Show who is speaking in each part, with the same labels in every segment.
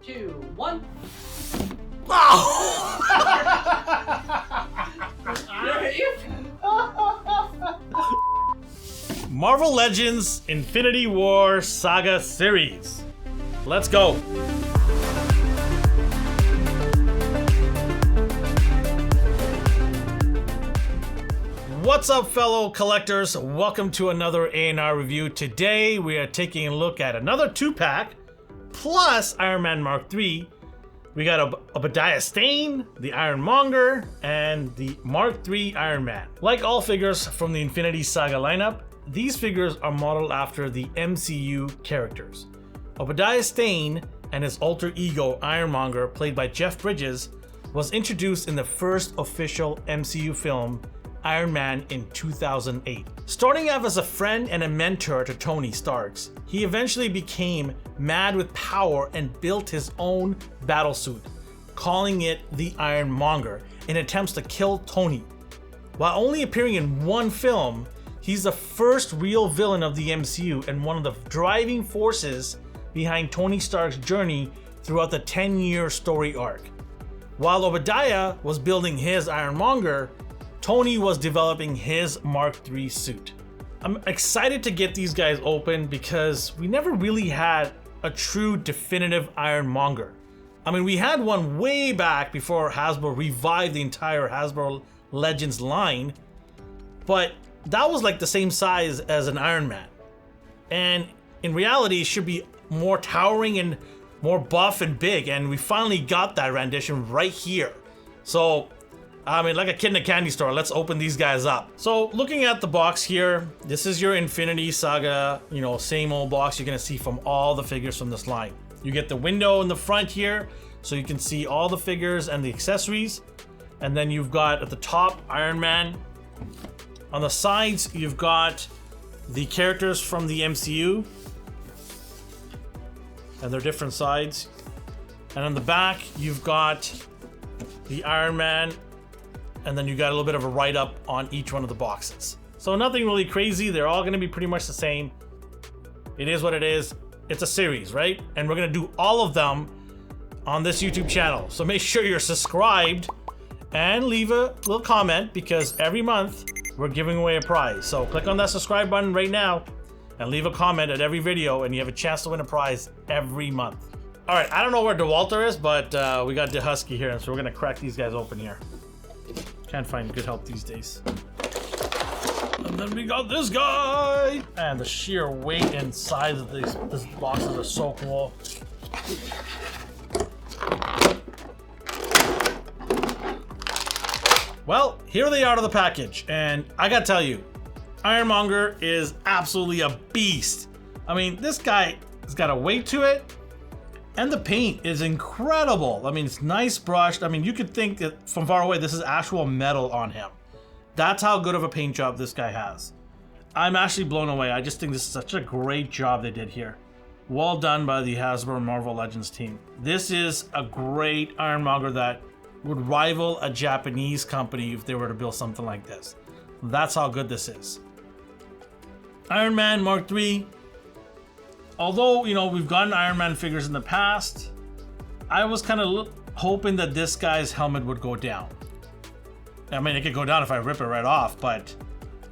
Speaker 1: 2, 1.
Speaker 2: Oh! Marvel Legends Infinity War Saga series. Let's go. What's up, fellow collectors? Welcome to another A&R review. Today we are taking a look at another 2-pack plus Iron Man MARKIII. We got Obadiah Stane, the Ironmonger, and the MARKIII Iron Man. Like all figures from the Infinity Saga lineup, these figures are modeled after the MCU characters. Obadiah Stane and his alter ego Ironmonger, played by Jeff Bridges, was introduced in the first official MCU film, Iron Man, in 2008. Starting off as a friend and a mentor to Tony Stark's, he eventually became mad with power and built his own battlesuit, calling it the Ironmonger, in attempts to kill Tony. While only appearing in one film, he's the first real villain of the MCU and one of the driving forces behind Tony Stark's journey throughout the 10-year story arc. While Obadiah was building his Ironmonger, Tony was developing his MARKIII suit. I'm excited to get these guys open because we never really had a true definitive Ironmonger. I mean, we had one way back before Hasbro revived the entire Hasbro Legends line, but that was like the same size as an Iron Man. And in reality, it should be more towering and more buff and big, and we finally got that rendition right here. So, I mean, like a kid in a candy store, let's open these guys up. So, looking at the box here, this is your Infinity Saga, same old box you're gonna see from all the figures from this line. You get the window in the front here, so you can see all the figures and the accessories. And then you've got at the top, Iron Man. On the sides, you've got the characters from the MCU. And their different sides. And on the back, you've got the Iron Man. And then you got a little bit of a write-up on each one of the boxes. So nothing really crazy. They're all gonna be pretty much the same. It is what it is. It's a series, right? And we're gonna do all of them on this YouTube channel. So make sure you're subscribed and leave a little comment, because every month we're giving away a prize. So click on that subscribe button right now and leave a comment at every video, and you have a chance to win a prize every month. All right, I don't know where DeWalter is, but we got DeHusky here, so we're gonna crack these guys open here. Can't find good help these days. And then we got this guy! And the sheer weight and size of these boxes are so cool. Well, here they are to the package, and I gotta tell you, Ironmonger is absolutely a beast. I mean, this guy has got a weight to it, and the paint is incredible. I mean, it's nice brushed. I mean, you could think that from far away, this is actual metal on him. That's how good of a paint job this guy has. I'm actually blown away. I just think this is such a great job they did here. Well done by the Hasbro Marvel Legends team. This is a great Ironmonger that would rival a Japanese company if they were to build something like this. That's how good this is. Iron Man MARKIII. Although, we've gotten Iron Man figures in the past, I was kind of hoping that this guy's helmet would go down. I mean, it could go down if I rip it right off, but,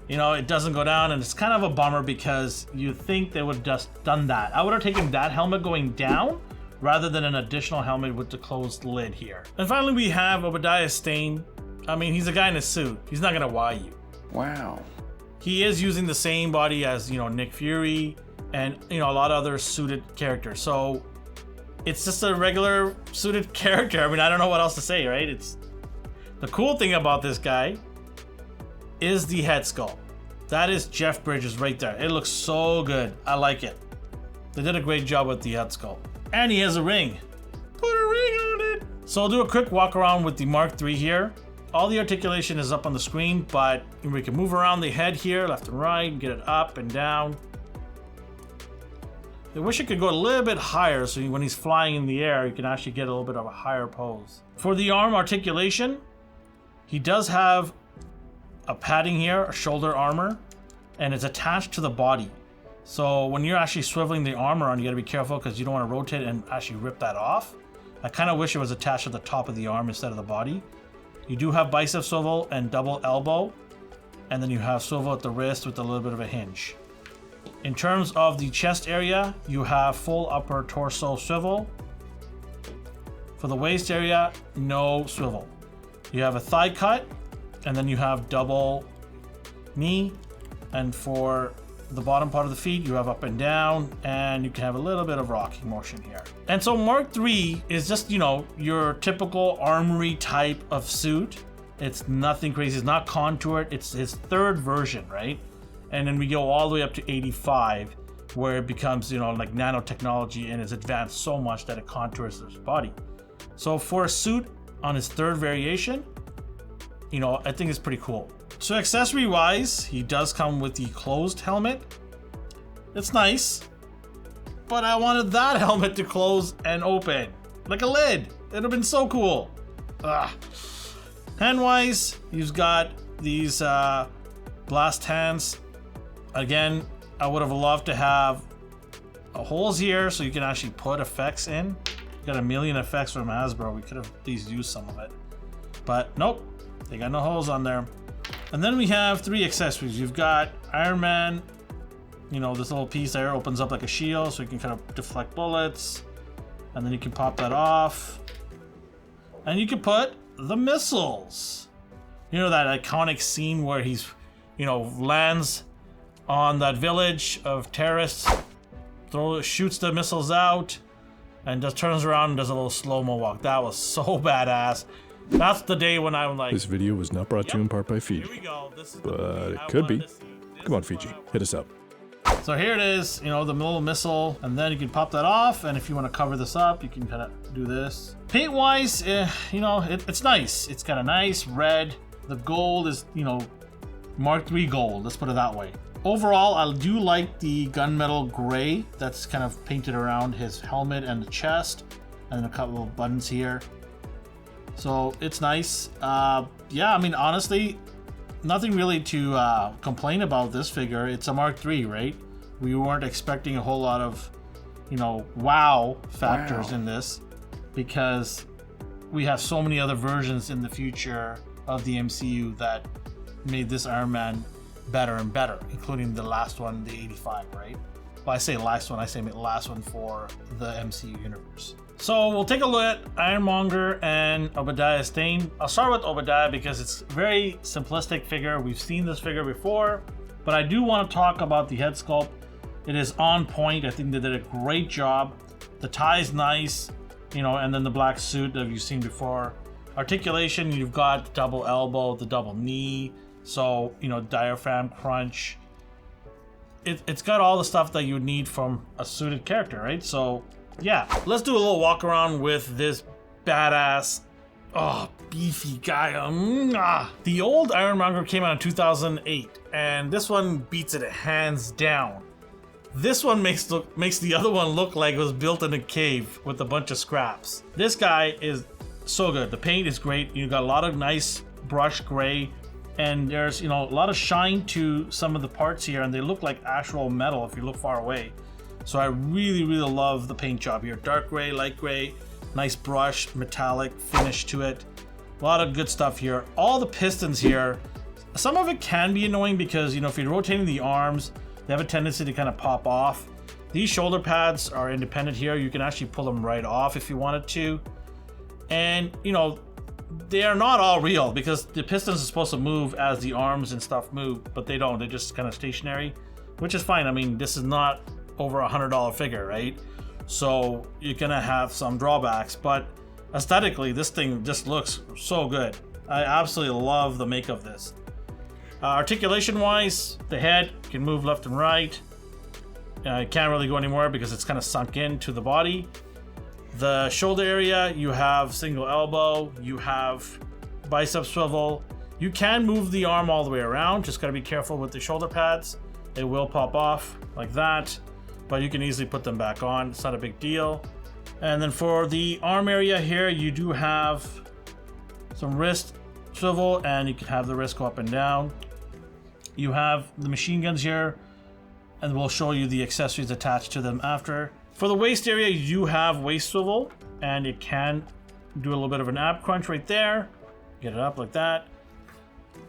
Speaker 2: it doesn't go down, and it's kind of a bummer because you think they would have just done that. I would have taken that helmet going down rather than an additional helmet with the closed lid here. And finally, we have Obadiah Stane. I mean, he's a guy in a suit. He's not gonna wow you.
Speaker 3: Wow.
Speaker 2: He is using the same body as, Nick Fury, and a lot of other suited characters. So it's just a regular suited character. I mean, I don't know what else to say, right? It's the cool thing about this guy is the head sculpt. That is Jeff Bridges right there. It looks so good. I like it. They did a great job with the head sculpt. And he has a ring. Put a ring on it. So I'll do a quick walk around with the MARKIII here. All the articulation is up on the screen, but we can move around the head here, left and right, get it up and down. I wish it could go a little bit higher, so when he's flying in the air, you can actually get a little bit of a higher pose. For the arm articulation, he does have a padding here, a shoulder armor, and it's attached to the body. So when you're actually swiveling the arm around, you gotta be careful because you don't want to rotate and actually rip that off. I kind of wish it was attached at the top of the arm instead of the body. You do have bicep swivel and double elbow, and then you have swivel at the wrist with a little bit of a hinge. In terms of the chest area, you have full upper torso swivel. For the waist area, no swivel. You have a thigh cut, and then you have double knee, and for the bottom part of the feet, you have up and down, and you can have a little bit of rocking motion here. And so Mark III is just, you know, your typical armory type of suit. It's nothing crazy. It's not contoured. It's his third version, right? And then we go all the way up to 85, where it becomes, you know, like nanotechnology and is advanced so much that it contours his body. So for a suit on his third variation, you know, I think it's pretty cool. So accessory wise, he does come with the closed helmet. It's nice, but I wanted that helmet to close and open like a lid. It'd have been so cool. Hand wise, he's got these blast hands. Again, I would have loved to have holes here so you can actually put effects in. Got a million effects from Hasbro. We could have at least used some of it, but nope, they got no holes on there. And then we have 3 accessories. You've got Iron Man, you know, this little piece there opens up like a shield so you can kind of deflect bullets. And then you can pop that off. And you can put the missiles. You know, that iconic scene where he's, you know, lands on that village of terrorists, shoots the missiles out, and just turns around and does a little slow-mo walk. That was so badass. That's the day when I'm like...
Speaker 1: This video was not brought to you in part by Fiji.
Speaker 2: Here we go. This is
Speaker 1: but it could be. Come on, Fiji. Hit us up.
Speaker 2: So here it is, you know, the little missile, and then you can pop that off, and if you want to cover this up, you can kind of do this. Paint-wise, you know, it's nice. It's got a nice red. The gold is, you know, Mark III gold. Let's put it that way. Overall, I do like the gunmetal gray that's kind of painted around his helmet and the chest, and then a couple of buttons here. So it's nice. Yeah, I mean, honestly, nothing really to complain about this figure. It's a Mark III, right? We weren't expecting a whole lot of, you know, wow factors in this, because we have so many other versions in the future of the MCU that made this Iron Man better and better, including the last one, the 85, right? Well, I say last one, I say last one for the MCU universe. So we'll take a look at Ironmonger and Obadiah Stane. I'll start with Obadiah because it's a very simplistic figure. We've seen this figure before, but I do want to talk about the head sculpt. It is on point. I think they did a great job. The tie's nice, you know, and then the black suit that you've seen before. Articulation, you've got double elbow, the double knee, so, you know, diaphragm crunch. It's got all the stuff that you would need from a suited character, right? So yeah, let's do a little walk around with this badass, beefy guy. The old Ironmonger came out in 2008, and this one beats it hands down. This one makes the other one look like it was built in a cave with a bunch of scraps. This guy is so good. The paint is great. You got a lot of nice brush gray, and there's, you know, a lot of shine to some of the parts here, and they look like actual metal if you look far away. So I really, really love the paint job here. Dark gray, light gray, nice brush, metallic finish to it. A lot of good stuff here. All the pistons here, some of it can be annoying because, you know, if you're rotating the arms, they have a tendency to kind of pop off. These shoulder pads are independent here. You can actually pull them right off if you wanted to. And, you know, they are not all real because the pistons are supposed to move as the arms and stuff move, but they don't. They're just kind of stationary, which is fine. I mean, this is not over $100 figure, right? So you're gonna have some drawbacks, but aesthetically, this thing just looks so good. I absolutely love the make of this. Articulation wise, the head can move left and right. It can't really go anywhere because it's kind of sunk into the body. The shoulder area, you have single elbow, you have bicep swivel. You can move the arm all the way around, just gotta be careful with the shoulder pads. It will pop off like that, but you can easily put them back on. It's not a big deal. And then for the arm area here, you do have some wrist swivel, and you can have the wrist go up and down. You have the machine guns here. and we'll show you the accessories attached to them after. For the waist area, you have waist swivel, and it can do a little bit of an ab crunch right there. Get it up like that.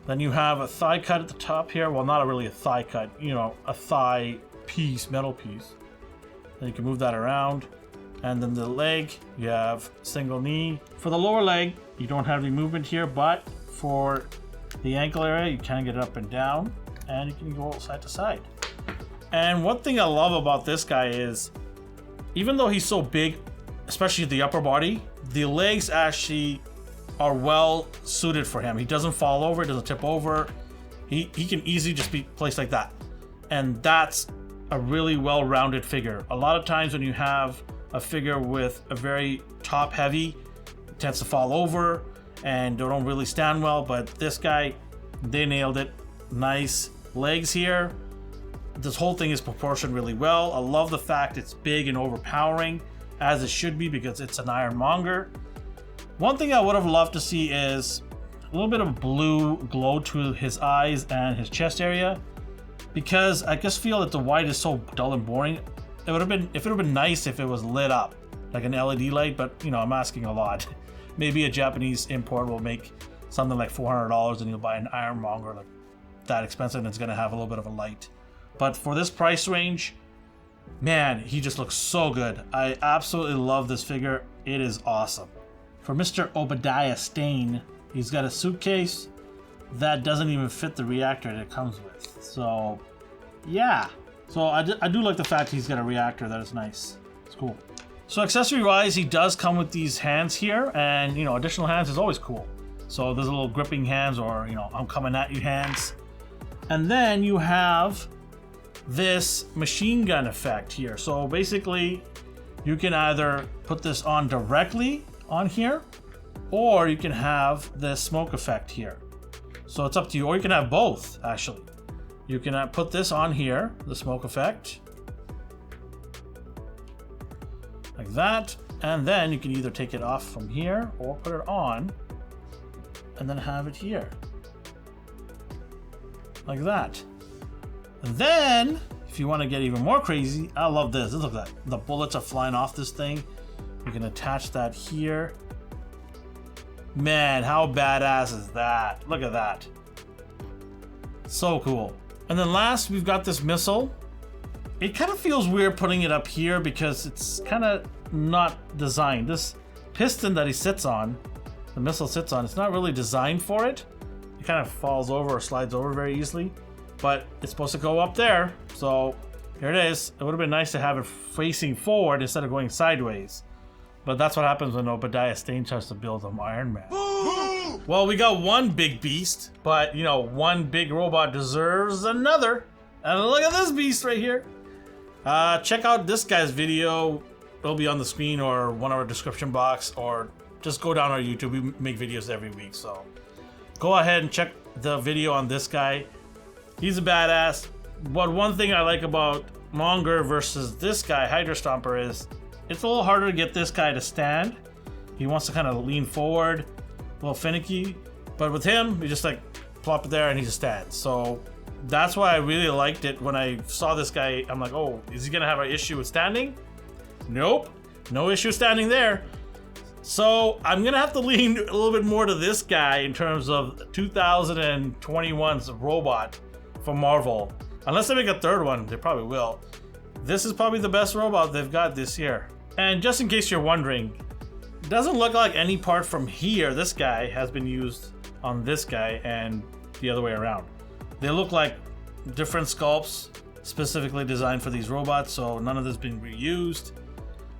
Speaker 2: Then you have a thigh cut at the top here. Well, not really a thigh cut, you know, a thigh piece, metal piece. Then you can move that around. And then the leg, you have single knee. For the lower leg, you don't have any movement here, but for the ankle area, you can get it up and down, and you can go side to side. And one thing I love about this guy is, even though he's so big, especially the upper body, the legs actually are well suited for him. He doesn't fall over, he doesn't tip over. He can easily just be placed like that. And that's a really well-rounded figure. A lot of times when you have a figure with a very top heavy, it tends to fall over and they don't really stand well, but this guy, they nailed it. Nice legs here. This whole thing is proportioned really well. I love the fact it's big and overpowering, as it should be, because it's an Ironmonger. One thing I would have loved to see is a little bit of blue glow to his eyes and his chest area, because I just feel that the white is so dull and boring. It would have been nice if it was lit up like an LED light, but you know, I'm asking a lot. Maybe a Japanese import will make something like $400 and you'll buy an Ironmonger like that expensive and it's gonna have a little bit of a light. But for this price range, man, he just looks so good. I absolutely love this figure. It is awesome. For Mr. Obadiah Stane, he's got a suitcase that doesn't even fit the reactor that it comes with. So, yeah. So I do like the fact he's got a reactor. That is nice. It's cool. So accessory-wise, he does come with these hands here, and you know, additional hands is always cool. So there's a little gripping hands, or you know, I'm coming at you hands. And then you have this machine gun effect here. So basically, you can either put this on directly on here, or you can have this smoke effect here. So it's up to you, or you can have both actually. You can put this on here, the smoke effect, like that, and then you can either take it off from here or put it on and then have it here, like that. And then, if you want to get even more crazy, I love this. Look at that. The bullets are flying off this thing. You can attach that here. Man, how badass is that? Look at that. So cool. And then last, we've got this missile. It kind of feels weird putting it up here because it's kind of not designed. This piston that he sits on, the missile sits on, it's not really designed for it. It kind of falls over or slides over very easily, but it's supposed to go up there. So here it is. It would have been nice to have it facing forward instead of going sideways. But that's what happens when Obadiah Stane tries to build an Iron Man. Well, we got one big beast, but you know, one big robot deserves another. And look at this beast right here. Check out this guy's video. It'll be on the screen or one of our description box, or just go down our YouTube. We make videos every week, so go ahead and check the video on this guy. He's a badass. But one thing I like about Monger versus this guy, Hydra Stomper, is it's a little harder to get this guy to stand. He wants to kind of lean forward, a little finicky. But with him, you just like plop it there and he just stands. So that's why I really liked it. When I saw this guy, I'm like, oh, is he gonna have an issue with standing? Nope, no issue standing there. So I'm gonna have to lean a little bit more to this guy in terms of 2021's robot from Marvel. Unless they make a third one, they probably will. This is probably the best robot they've got this year. And just in case you're wondering, it doesn't look like any part from here, this guy, has been used on this guy and the other way around. They look like different sculpts specifically designed for these robots, so none of this has been reused,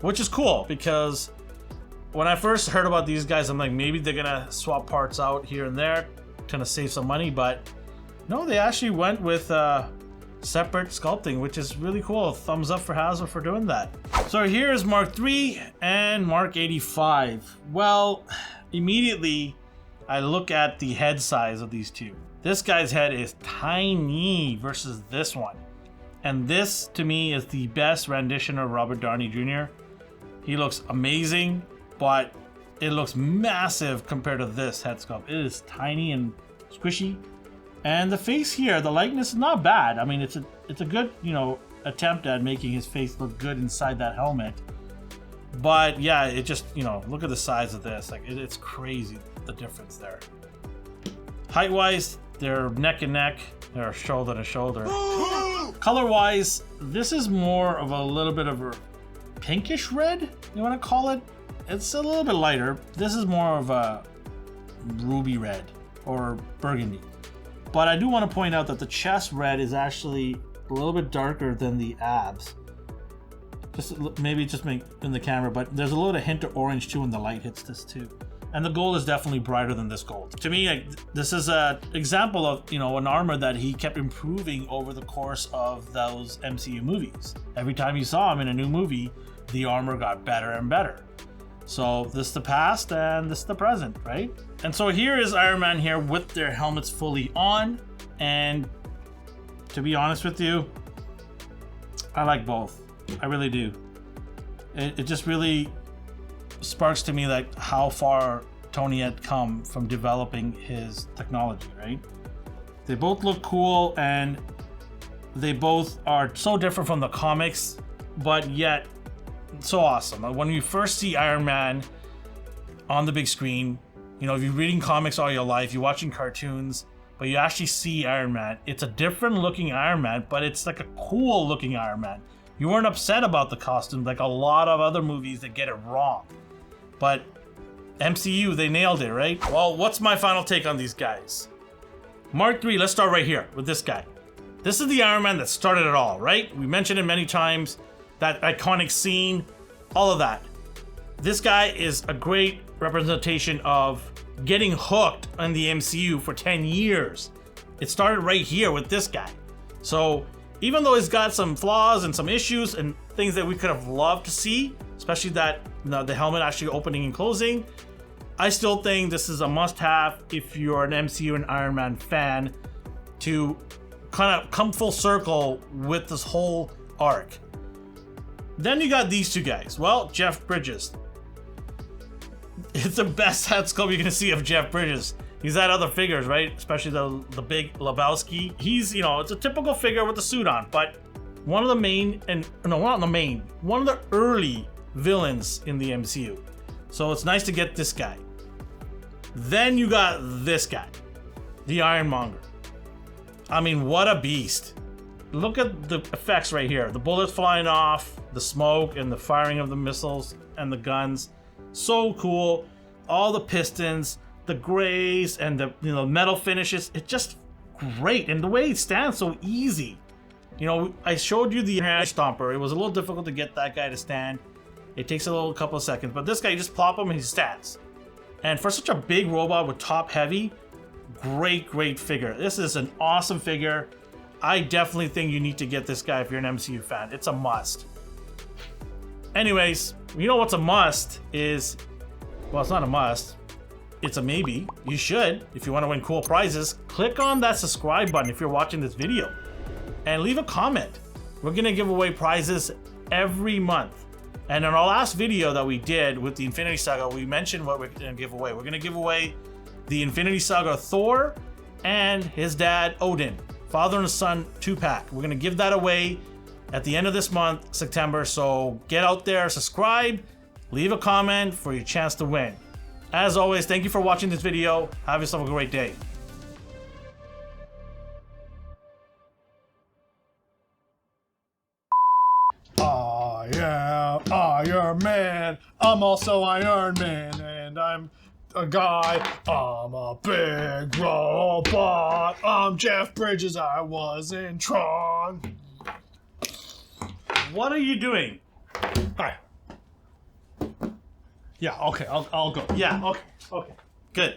Speaker 2: which is cool because when I first heard about these guys, I'm like, maybe they're gonna swap parts out here and there, trying to save some money, but no, they actually went with separate sculpting, which is really cool. Thumbs up for Hasbro for doing that. So here's Mark III and Mark 85. Well, immediately I look at the head size of these two. This guy's head is tiny versus this one. And this, to me, is the best rendition of Robert Downey Jr. He looks amazing, but it looks massive compared to this head sculpt. It is tiny and squishy. And the face here, the likeness is not bad. I mean, it's a good, you know, attempt at making his face look good inside that helmet. But yeah, it just, you know, look at the size of this. Like, it's crazy, the difference there. Height-wise, they're neck and neck. They're shoulder to shoulder. Color-wise, this is more of a little bit of a pinkish red, you want to call it? It's a little bit lighter. This is more of a ruby red or burgundy. But I do want to point out that the chest red is actually a little bit darker than the abs. Maybe just make in the camera, but there's a little hint of orange too when the light hits this too. And the gold is definitely brighter than this gold. To me, like, this is an example of, you know, an armor that he kept improving over the course of those MCU movies. Every time you saw him in a new movie, the armor got better and better. So this is the past and this is the present, right? And so here is Iron Man here with their helmets fully on. And to be honest with you, I like both. I really do. It just really sparks to me like how far Tony had come from developing his technology, right? They both look cool and they both are so different from the comics, but yet so awesome. When you first see Iron Man on the big screen, you know, if you're reading comics all your life, you're watching cartoons, but you actually see Iron Man. It's a different looking Iron Man, but it's like a cool looking Iron Man. You weren't upset about the costume like a lot of other movies that get it wrong. But MCU, they nailed it, right? Well, what's my final take on these guys? Mark III, let's start right here with this guy. This is the Iron Man that started it all, right? We mentioned it many times, that iconic scene, all of that. This guy is a great representation of getting hooked on the MCU for 10 years. It started right here with this guy. So even though he's got some flaws and some issues and things that we could have loved to see, especially that, you know, the helmet actually opening and closing, I still think this is a must-have if you're an MCU and Iron Man fan to kind of come full circle with this whole arc. Then you got these two guys. Well, Jeff Bridges. It's the best head sculpt you're gonna see of Jeff Bridges. He's had other figures, right? Especially the big Lebowski. He's, you know, it's a typical figure with a suit on, but one of the main, and no, not the main, one of the early villains in the MCU. So it's nice to get this guy. Then you got this guy, the Ironmonger. I mean, what a beast. Look at the effects right here. The bullets flying off, the smoke and the firing of the missiles and the guns. So cool. All the pistons, the grays and the, you know, metal finishes. It's just great. And the way it stands so easy. You know, I showed you the hand stomper. It was a little difficult to get that guy to stand. It takes a little couple of seconds, but this guy, you just plop him and he stands. And for such a big robot with top heavy, great figure. This is an awesome figure. I definitely think you need to get this guy if you're an MCU fan. It's a must. Anyways, you know what's a must is, well, it's not a must. It's a maybe. You should, if you want to win cool prizes, click on that subscribe button if you're watching this video. And leave a comment. We're gonna give away prizes every month. And in our last video that we did with the Infinity Saga, we mentioned what we're gonna give away. We're gonna give away the Infinity Saga Thor and his dad Odin, father and son 2-pack. We're gonna give that away at the end of this month, September. So get out there, subscribe, leave a comment for your chance to win. As always, thank you for watching this video. Have yourself a great day.
Speaker 1: I am Iron Man. I'm also Iron Man, and I'm a guy. I'm a big robot. I'm Jeff Bridges. I was in Tron.
Speaker 2: What are you doing?
Speaker 1: Hi. Yeah. Okay. I'll go.
Speaker 2: Yeah. Okay. Good.